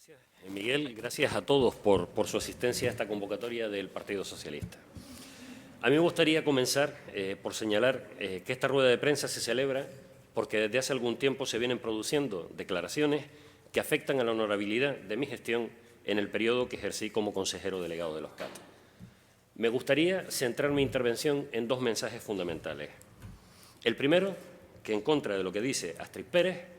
Gracias, Miguel. Gracias a todos por su asistencia a esta convocatoria del Partido Socialista. A mí me gustaría comenzar por señalar que esta rueda de prensa se celebra porque desde hace algún tiempo se vienen produciendo declaraciones que afectan a la honorabilidad de mi gestión en el periodo que ejercí como consejero delegado de los CAT. Me gustaría centrar mi intervención en dos mensajes fundamentales. El primero, que en contra de lo que dice Astrid Pérez,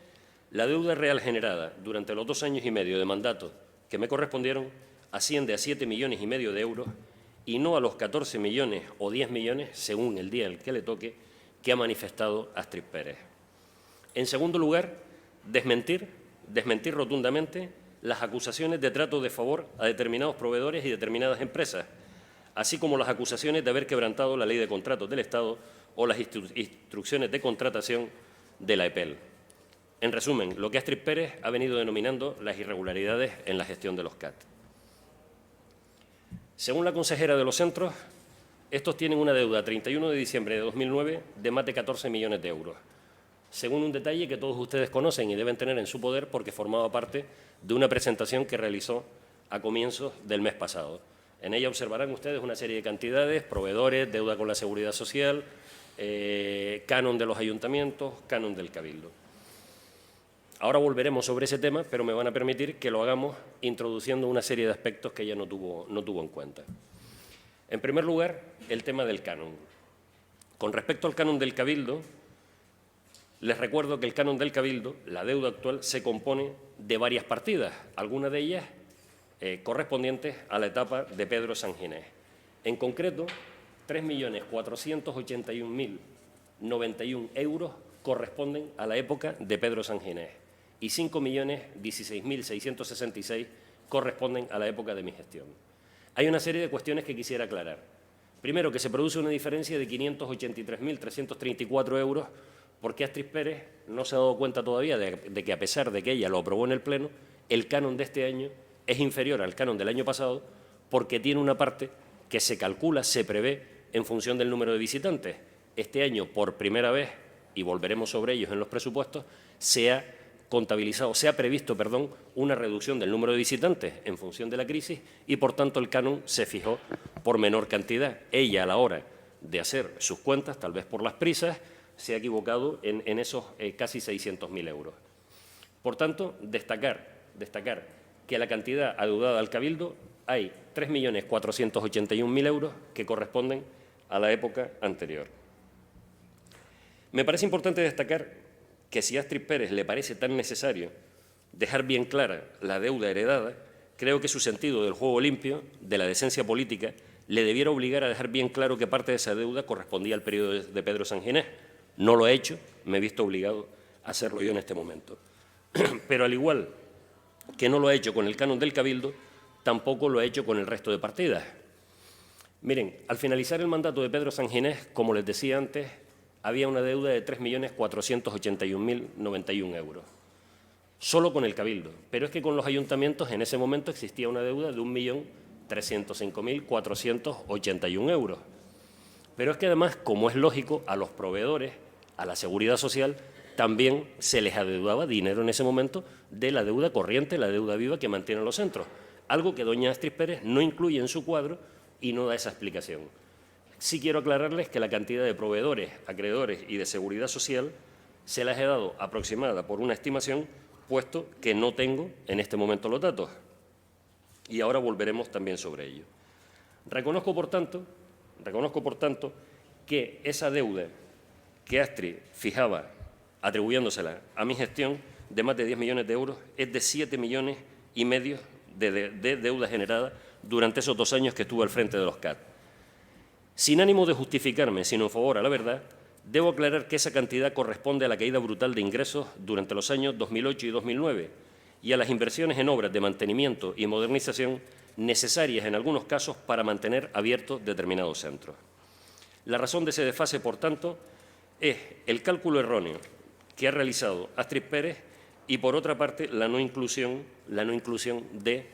la deuda real generada durante los 2 años y medio de mandato que me correspondieron asciende a 7,5 millones de euros y no a los 14 millones o 10 millones, según el día el que le toque, que ha manifestado Astrid Pérez. En segundo lugar, desmentir rotundamente las acusaciones de trato de favor a determinados proveedores y determinadas empresas, así como las acusaciones de haber quebrantado la Ley de Contratos del Estado o las instrucciones de contratación de la EPEL. En resumen, lo que Astrid Pérez ha venido denominando las irregularidades en la gestión de los CAT. Según la consejera de los centros, estos tienen una deuda a 31 de diciembre de 2009 de más de 14 millones de euros, según un detalle que todos ustedes conocen y deben tener en su poder porque formaba parte de una presentación que realizó a comienzos del mes pasado. En ella observarán ustedes una serie de cantidades, proveedores, deuda con la Seguridad Social, canon de los ayuntamientos, canon del Cabildo. Ahora volveremos sobre ese tema, pero me van a permitir que lo hagamos introduciendo una serie de aspectos que ella no tuvo en cuenta. En primer lugar, el tema del canon. Con respecto al canon del Cabildo, les recuerdo que el canon del Cabildo, la deuda actual, se compone de varias partidas, algunas de ellas correspondientes a la etapa de Pedro Sanginés. En concreto, 3.481.091 euros corresponden a la época de Pedro Sanginés y 5.016.666 corresponden a la época de mi gestión. Hay una serie de cuestiones que quisiera aclarar. Primero, que se produce una diferencia de 583.334 euros porque Astrid Pérez no se ha dado cuenta todavía de que, a pesar de que ella lo aprobó en el Pleno, el canon de este año es inferior al canon del año pasado porque tiene una parte que se calcula, se prevé en función del número de visitantes. Este año, por primera vez, y volveremos sobre ellos en los presupuestos, se ha previsto una reducción del número de visitantes en función de la crisis y, por tanto, el canon se fijó por menor cantidad. Ella, a la hora de hacer sus cuentas, tal vez por las prisas, se ha equivocado en esos casi 600.000 euros. Por tanto, destacar que la cantidad adeudada al Cabildo hay 3.481.000 euros que corresponden a la época anterior. Me parece importante destacar que si a Astrid Pérez le parece tan necesario dejar bien clara la deuda heredada, creo que su sentido del juego limpio, de la decencia política, le debiera obligar a dejar bien claro que parte de esa deuda correspondía al periodo de Pedro Sanginés. No lo ha hecho, me he visto obligado a hacerlo yo en este momento. Pero al igual que no lo ha hecho con el canon del Cabildo, tampoco lo ha hecho con el resto de partidas. Miren, al finalizar el mandato de Pedro Sanginés, como les decía antes, había una deuda de 3.481.091 euros, solo con el Cabildo. Pero es que con los ayuntamientos en ese momento existía una deuda de 1.305.481 euros. Pero es que además, como es lógico, a los proveedores, a la Seguridad Social, también se les adeudaba dinero en ese momento de la deuda corriente, la deuda viva que mantienen los centros, algo que doña Astrid Pérez no incluye en su cuadro y no da esa explicación. Sí quiero aclararles que la cantidad de proveedores, acreedores y de Seguridad Social se las he dado aproximada por una estimación, puesto que no tengo en este momento los datos. Y ahora volveremos también sobre ello. Reconozco, por tanto, que esa deuda que Astrid fijaba atribuyéndosela a mi gestión de más de 10 millones de euros es de 7,5 millones de deuda generada durante esos 2 años que estuve al frente de los CAT. Sin ánimo de justificarme, sino en favor a la verdad, debo aclarar que esa cantidad corresponde a la caída brutal de ingresos durante los años 2008 y 2009 y a las inversiones en obras de mantenimiento y modernización necesarias en algunos casos para mantener abiertos determinados centros. La razón de ese desfase, por tanto, es el cálculo erróneo que ha realizado Astrid Pérez y, por otra parte, la no inclusión de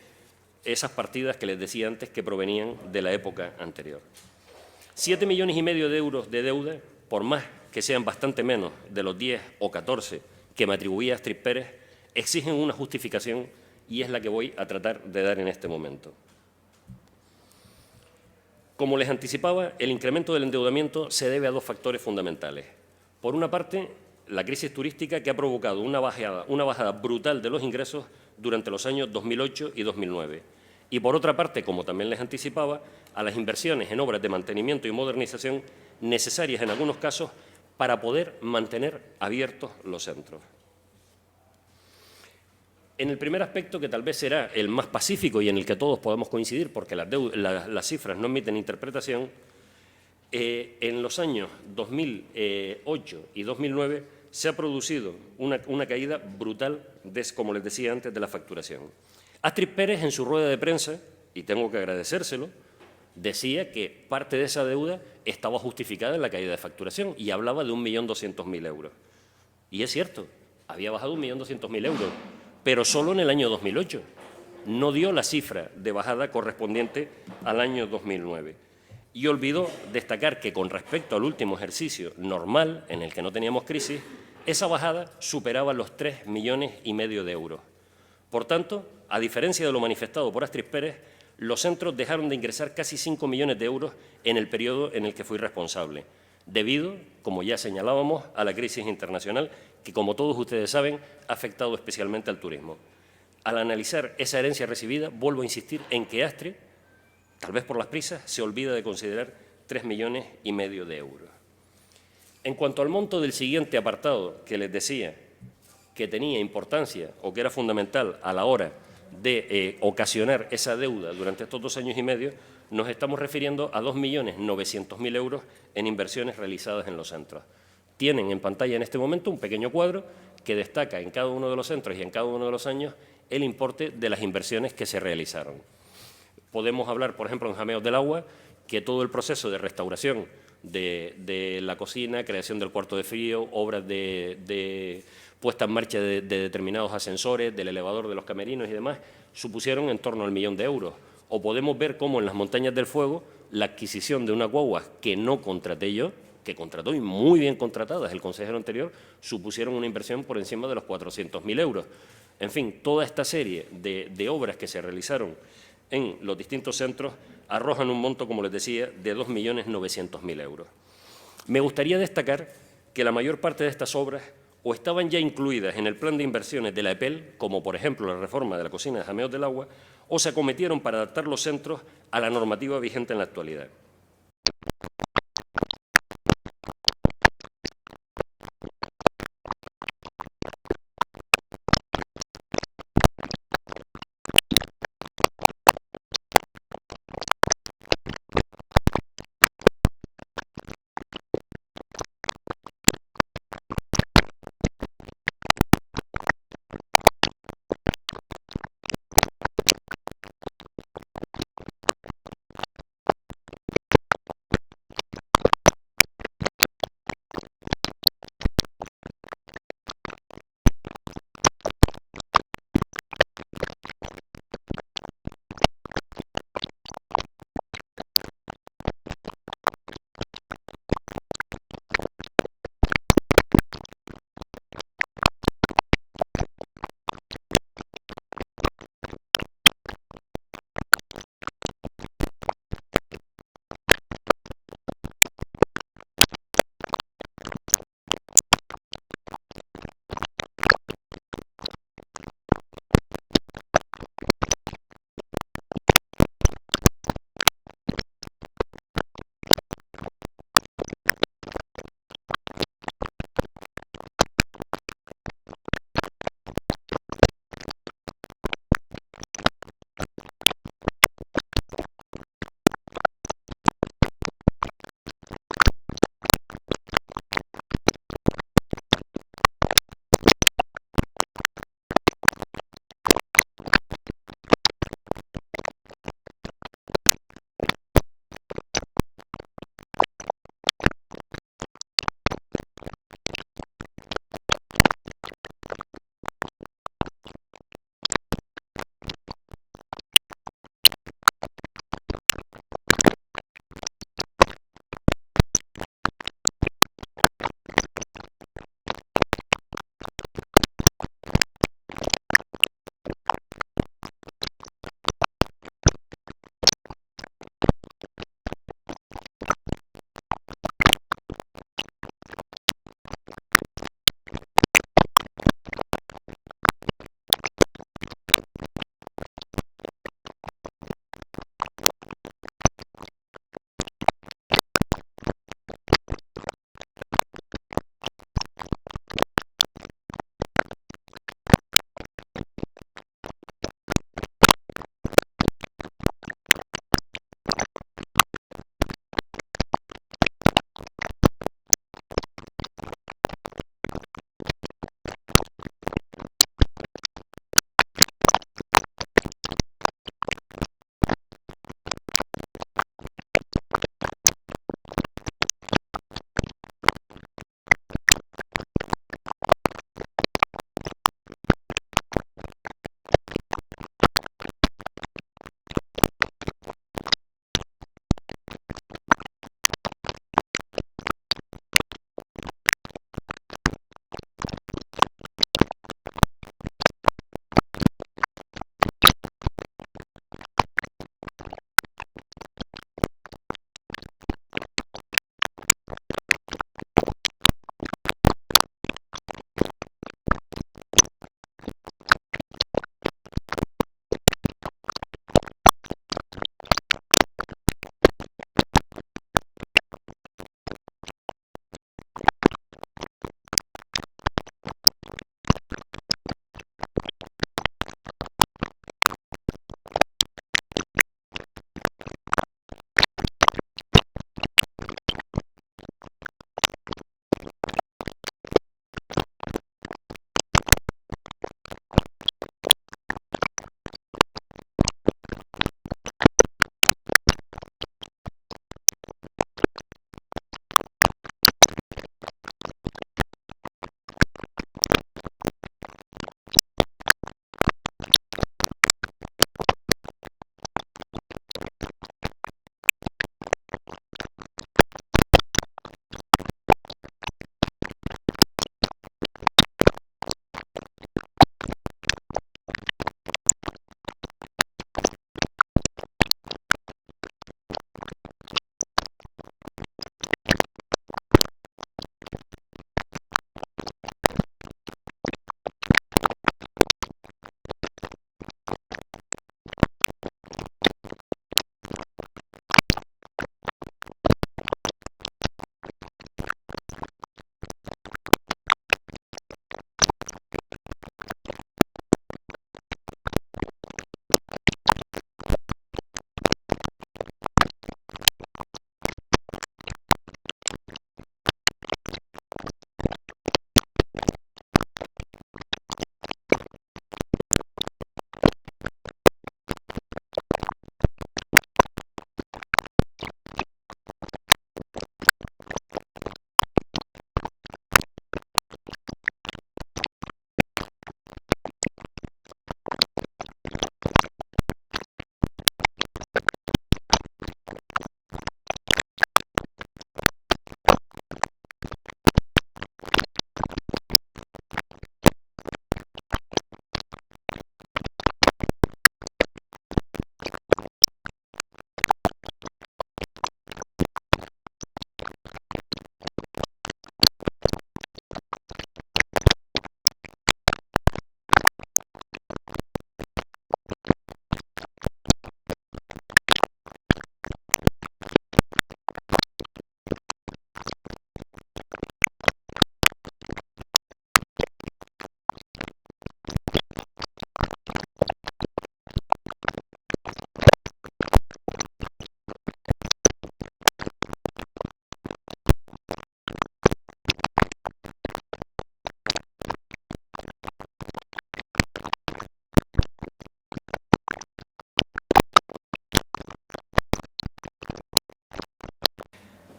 esas partidas que les decía antes que provenían de la época anterior. 7,5 millones de euros de deuda, por más que sean bastante menos de los 10 o 14 que me atribuía Astrid Pérez, exigen una justificación y es la que voy a tratar de dar en este momento. Como les anticipaba, el incremento del endeudamiento se debe a dos factores fundamentales. Por una parte, la crisis turística que ha provocado una bajada brutal de los ingresos durante los años 2008 y 2009. Y por otra parte, como también les anticipaba, a las inversiones en obras de mantenimiento y modernización necesarias en algunos casos para poder mantener abiertos los centros. En el primer aspecto, que tal vez será el más pacífico y en el que todos podemos coincidir, porque las cifras no emiten interpretación, en los años 2008 y 2009 se ha producido una caída brutal, como les decía antes, de la facturación. Astrid Pérez, en su rueda de prensa, y tengo que agradecérselo, decía que parte de esa deuda estaba justificada en la caída de facturación y hablaba de 1.200.000 euros. Y es cierto, había bajado 1.200.000 euros, pero solo en el año 2008. No dio la cifra de bajada correspondiente al año 2009. Y olvidó destacar que con respecto al último ejercicio normal, en el que no teníamos crisis, esa bajada superaba los 3,5 millones de euros. Por tanto, a diferencia de lo manifestado por Astrid Pérez, los centros dejaron de ingresar casi 5 millones de euros en el periodo en el que fui responsable, debido, como ya señalábamos, a la crisis internacional que, como todos ustedes saben, ha afectado especialmente al turismo. Al analizar esa herencia recibida, vuelvo a insistir en que Astrid, tal vez por las prisas, se olvida de considerar 3,5 millones de euros. En cuanto al monto del siguiente apartado que les decía que tenía importancia o que era fundamental a la hora de ocasionar esa deuda durante estos 2 años y medio, nos estamos refiriendo a 2.900.000 euros en inversiones realizadas en los centros. Tienen en pantalla en este momento un pequeño cuadro que destaca en cada uno de los centros y en cada uno de los años el importe de las inversiones que se realizaron. Podemos hablar, por ejemplo, en Jameos del Agua, que todo el proceso de restauración de la cocina, creación del cuarto de frío, obras de puesta en marcha de determinados ascensores, del elevador de los camerinos y demás, supusieron en torno al 1 millón de euros. O podemos ver cómo en las Montañas del Fuego la adquisición de una guagua que no contraté yo, que contrató y muy bien contratadas el consejero anterior, supusieron una inversión por encima de los 400.000 euros. En fin, toda esta serie de obras que se realizaron en los distintos centros arrojan un monto, como les decía, de 2.900.000 euros. Me gustaría destacar que la mayor parte de estas obras o estaban ya incluidas en el plan de inversiones de la EPEL, como por ejemplo la reforma de la cocina de Jameos del Agua, o se acometieron para adaptar los centros a la normativa vigente en la actualidad.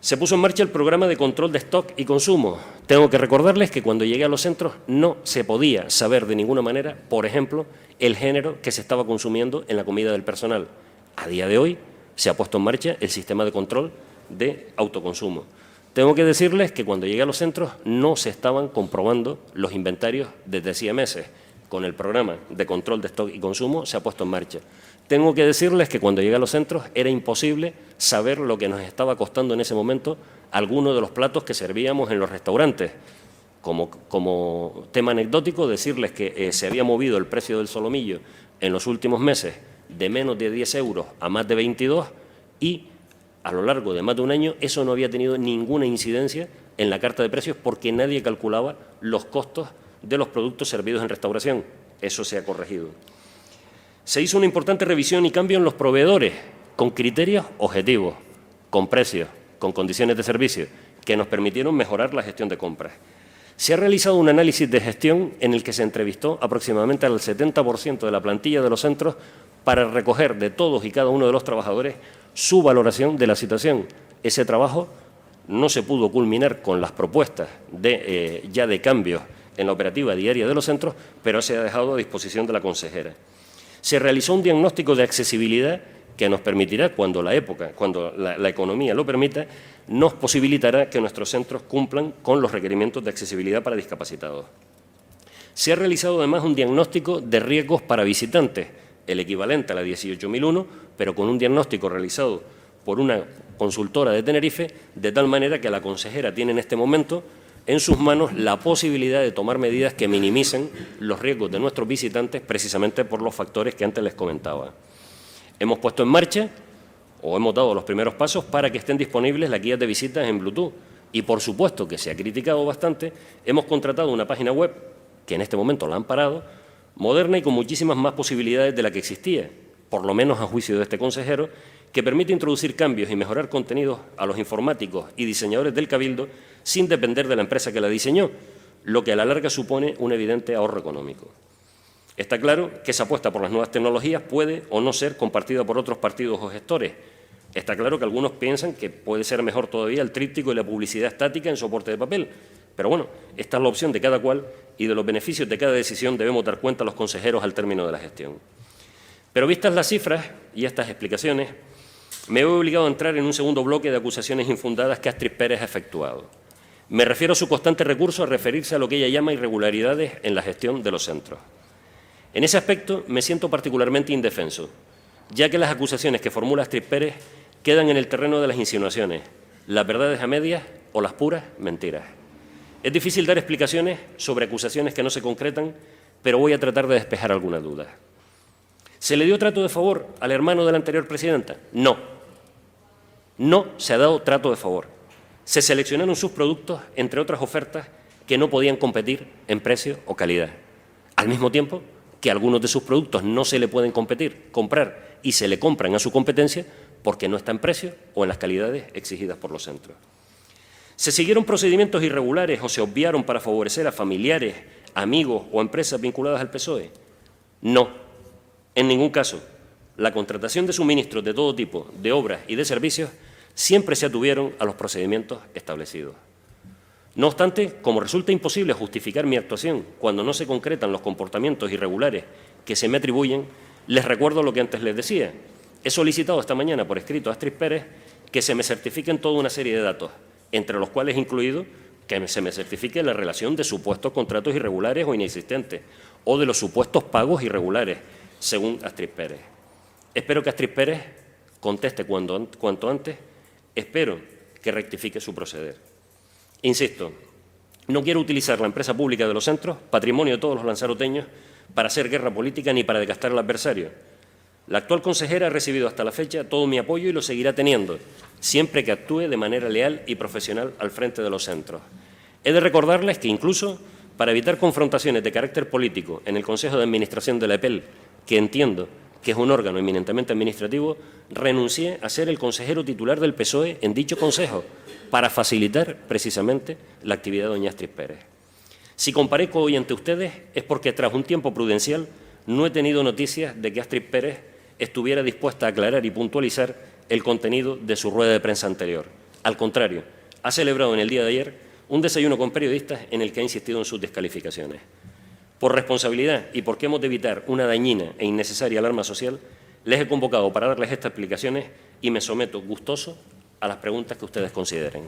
Se puso en marcha el programa de control de stock y consumo. Tengo que recordarles que cuando llegué a los centros no se podía saber de ninguna manera, por ejemplo, el género que se estaba consumiendo en la comida del personal. A día de hoy se ha puesto en marcha el sistema de control de autoconsumo. Tengo que decirles que cuando llegué a los centros no se estaban comprobando los inventarios desde hacía meses. Con el programa de control de stock y consumo se ha puesto en marcha. Tengo que decirles que cuando llegué a los centros era imposible saber lo que nos estaba costando en ese momento alguno de los platos que servíamos en los restaurantes. Como tema anecdótico, decirles que se había movido el precio del solomillo en los últimos meses de menos de 10 euros a más de 22 y a lo largo de más de un año eso no había tenido ninguna incidencia en la carta de precios porque nadie calculaba los costos de los productos servidos en restauración. Eso se ha corregido. Se hizo una importante revisión y cambio en los proveedores con criterios objetivos, con precios, con condiciones de servicio, que nos permitieron mejorar la gestión de compras. Se ha realizado un análisis de gestión en el que se entrevistó aproximadamente al 70% de la plantilla de los centros para recoger de todos y cada uno de los trabajadores su valoración de la situación. Ese trabajo no se pudo culminar con las propuestas ya de cambios en la operativa diaria de los centros, pero se ha dejado a disposición de la consejera. Se realizó un diagnóstico de accesibilidad que nos permitirá, cuando la economía lo permita, nos posibilitará que nuestros centros cumplan con los requerimientos de accesibilidad para discapacitados. Se ha realizado además un diagnóstico de riesgos para visitantes, el equivalente a la 18.001, pero con un diagnóstico realizado por una consultora de Tenerife, de tal manera que la consejera tiene en este momento en sus manos la posibilidad de tomar medidas que minimicen los riesgos de nuestros visitantes precisamente por los factores que antes les comentaba. Hemos puesto en marcha o hemos dado los primeros pasos para que estén disponibles las guías de visitas en Bluetooth y, por supuesto, que se ha criticado bastante, hemos contratado una página web, que en este momento la han parado, moderna y con muchísimas más posibilidades de la que existía, por lo menos a juicio de este consejero, que permite introducir cambios y mejorar contenidos a los informáticos y diseñadores del Cabildo sin depender de la empresa que la diseñó, lo que a la larga supone un evidente ahorro económico. Está claro que esa apuesta por las nuevas tecnologías puede o no ser compartida por otros partidos o gestores. Está claro que algunos piensan que puede ser mejor todavía el tríptico y la publicidad estática en soporte de papel. Pero bueno, esta es la opción de cada cual y de los beneficios de cada decisión debemos dar cuenta los consejeros al término de la gestión. Pero vistas las cifras y estas explicaciones, me veo obligado a entrar en un segundo bloque de acusaciones infundadas que Astrid Pérez ha efectuado. Me refiero a su constante recurso a referirse a lo que ella llama irregularidades en la gestión de los centros. En ese aspecto me siento particularmente indefenso, ya que las acusaciones que formula Astrid Pérez quedan en el terreno de las insinuaciones, las verdades a medias o las puras mentiras. Es difícil dar explicaciones sobre acusaciones que no se concretan, pero voy a tratar de despejar algunas dudas. ¿Se le dio trato de favor al hermano de la anterior presidenta? No. No se ha dado trato de favor. Se seleccionaron sus productos, entre otras ofertas, que no podían competir en precio o calidad. Al mismo tiempo que algunos de sus productos no se le pueden comprar y se le compran a su competencia porque no está en precio o en las calidades exigidas por los centros. ¿Se siguieron procedimientos irregulares o se obviaron para favorecer a familiares, amigos o empresas vinculadas al PSOE? No, en ningún caso. La contratación de suministros de todo tipo, de obras y de servicios, siempre se atuvieron a los procedimientos establecidos. No obstante, como resulta imposible justificar mi actuación cuando no se concretan los comportamientos irregulares que se me atribuyen, les recuerdo lo que antes les decía. He solicitado esta mañana por escrito a Astrid Pérez que se me certifiquen toda una serie de datos, entre los cuales incluido que se me certifique la relación de supuestos contratos irregulares o inexistentes o de los supuestos pagos irregulares, según Astrid Pérez. Espero que Astrid Pérez conteste cuanto antes, espero que rectifique su proceder. Insisto, no quiero utilizar la empresa pública de los centros, patrimonio de todos los lanzaroteños, para hacer guerra política ni para desgastar al adversario. La actual consejera ha recibido hasta la fecha todo mi apoyo y lo seguirá teniendo, siempre que actúe de manera leal y profesional al frente de los centros. He de recordarles que incluso para evitar confrontaciones de carácter político en el Consejo de Administración de la EPEL, que entiendo que es un órgano eminentemente administrativo, renuncié a ser el consejero titular del PSOE en dicho consejo para facilitar precisamente la actividad de doña Astrid Pérez. Si comparezco hoy ante ustedes es porque tras un tiempo prudencial no he tenido noticias de que Astrid Pérez estuviera dispuesta a aclarar y puntualizar el contenido de su rueda de prensa anterior. Al contrario, ha celebrado en el día de ayer un desayuno con periodistas en el que ha insistido en sus descalificaciones. Por responsabilidad y porque hemos de evitar una dañina e innecesaria alarma social, les he convocado para darles estas explicaciones y me someto gustoso a las preguntas que ustedes consideren.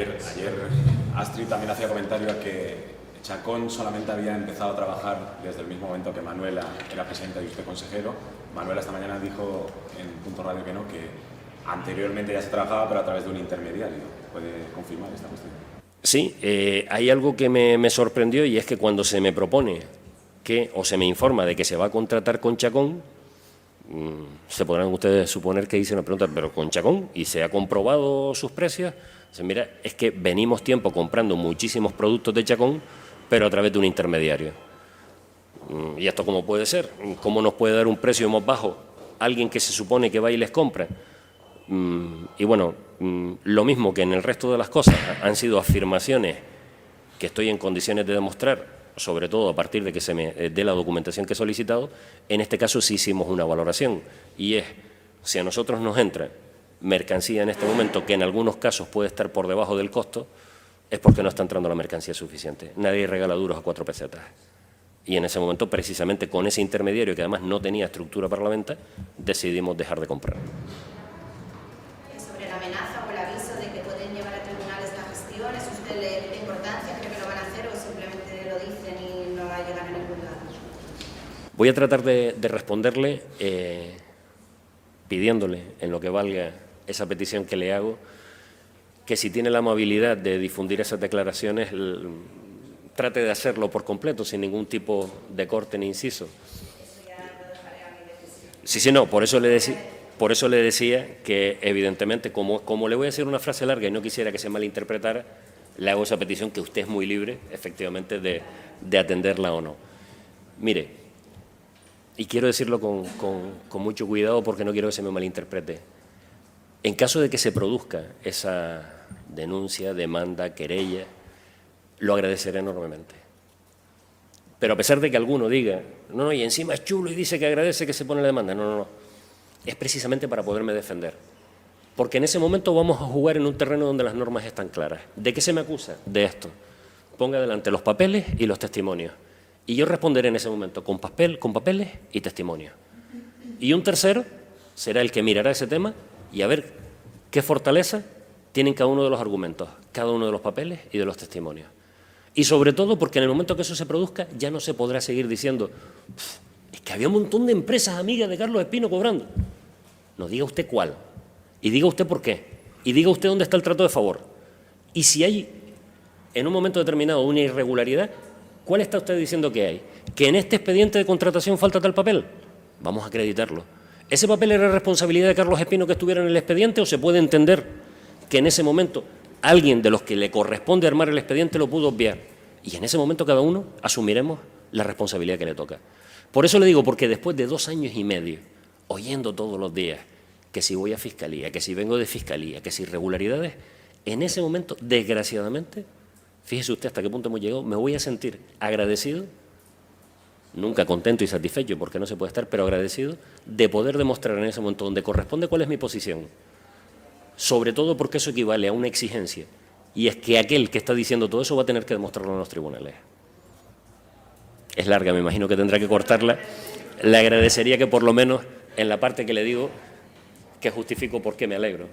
ayer Astrid también hacía comentario a que Chacón solamente había empezado a trabajar desde el mismo momento que Manuela era presidenta y usted consejero. Manuela esta mañana dijo en Punto Radio que no, que anteriormente ya se trabajaba, pero a través de un intermediario. ¿Puede confirmar esta cuestión? Sí, hay algo que me sorprendió, y es que cuando se me propone o se me informa de que se va a contratar con Chacón, se podrán ustedes suponer que hice una pregunta, pero con Chacón, y se ha comprobado sus precios. Mira, es que venimos tiempo comprando muchísimos productos de Chacón, pero a través de un intermediario. ¿Y esto cómo puede ser? ¿Cómo nos puede dar un precio más bajo alguien que se supone que va y les compra? Y bueno, lo mismo que en el resto de las cosas, han sido afirmaciones que estoy en condiciones de demostrar, sobre todo a partir de que se me dé la documentación que he solicitado. En este caso sí hicimos una valoración, y es, si a nosotros nos entra mercancía en este momento que en algunos casos puede estar por debajo del costo, es porque no está entrando la mercancía suficiente. Nadie regala duros a 4 pesetas. Y en ese momento, precisamente con ese intermediario, que además no tenía estructura para la venta, decidimos dejar de comprar. Sobre la amenaza o el aviso de que pueden llevar a tribunales la gestión, ¿es usted le da importancia? ¿Cree que lo van a hacer o simplemente lo dicen y no va a llegar a ningún lado? Voy a tratar de responderle pidiéndole, en lo que valga esa petición que le hago, que si tiene la amabilidad de difundir esas declaraciones, trate de hacerlo por completo, sin ningún tipo de corte ni inciso. Eso ya lo dejaré a mi decisión. Sí, no, por eso le decía que, evidentemente, como le voy a decir una frase larga y no quisiera que se malinterpretara, le hago esa petición, que usted es muy libre, efectivamente, de atenderla o no. Mire, y quiero decirlo con mucho cuidado porque no quiero que se me malinterprete. En caso de que se produzca esa denuncia, demanda, querella, lo agradeceré enormemente. Pero a pesar de que alguno diga, no, y encima es chulo y dice que agradece que se pone la demanda, no. Es precisamente para poderme defender. Porque en ese momento vamos a jugar en un terreno donde las normas están claras. ¿De qué se me acusa? De esto. Ponga delante los papeles y los testimonios. Y yo responderé en ese momento con papeles y testimonios. Y un tercero será el que mirará ese tema y a ver qué fortaleza tienen cada uno de los argumentos, cada uno de los papeles y de los testimonios. Y sobre todo porque en el momento que eso se produzca ya no se podrá seguir diciendo es que había un montón de empresas amigas de Carlos Espino cobrando. No, diga usted cuál, y diga usted por qué, y diga usted dónde está el trato de favor. Y si hay en un momento determinado una irregularidad, ¿cuál está usted diciendo que hay? ¿Que en este expediente de contratación falta tal papel? Vamos a acreditarlo. ¿Ese papel era responsabilidad de Carlos Espino que estuviera en el expediente, o se puede entender que en ese momento alguien de los que le corresponde armar el expediente lo pudo obviar? Y en ese momento cada uno asumiremos la responsabilidad que le toca. Por eso le digo, porque después de 2 años y medio, oyendo todos los días que si voy a Fiscalía, que si vengo de Fiscalía, que si irregularidades, en ese momento, desgraciadamente, fíjese usted hasta qué punto hemos llegado, me voy a sentir agradecido, nunca contento y satisfecho porque no se puede estar, pero agradecido de poder demostrar en ese momento donde corresponde cuál es mi posición. Sobre todo porque eso equivale a una exigencia, y es que aquel que está diciendo todo eso va a tener que demostrarlo en los tribunales. Es larga, me imagino que tendrá que cortarla. Le agradecería que por lo menos en la parte que le digo, que justifico por qué me alegro.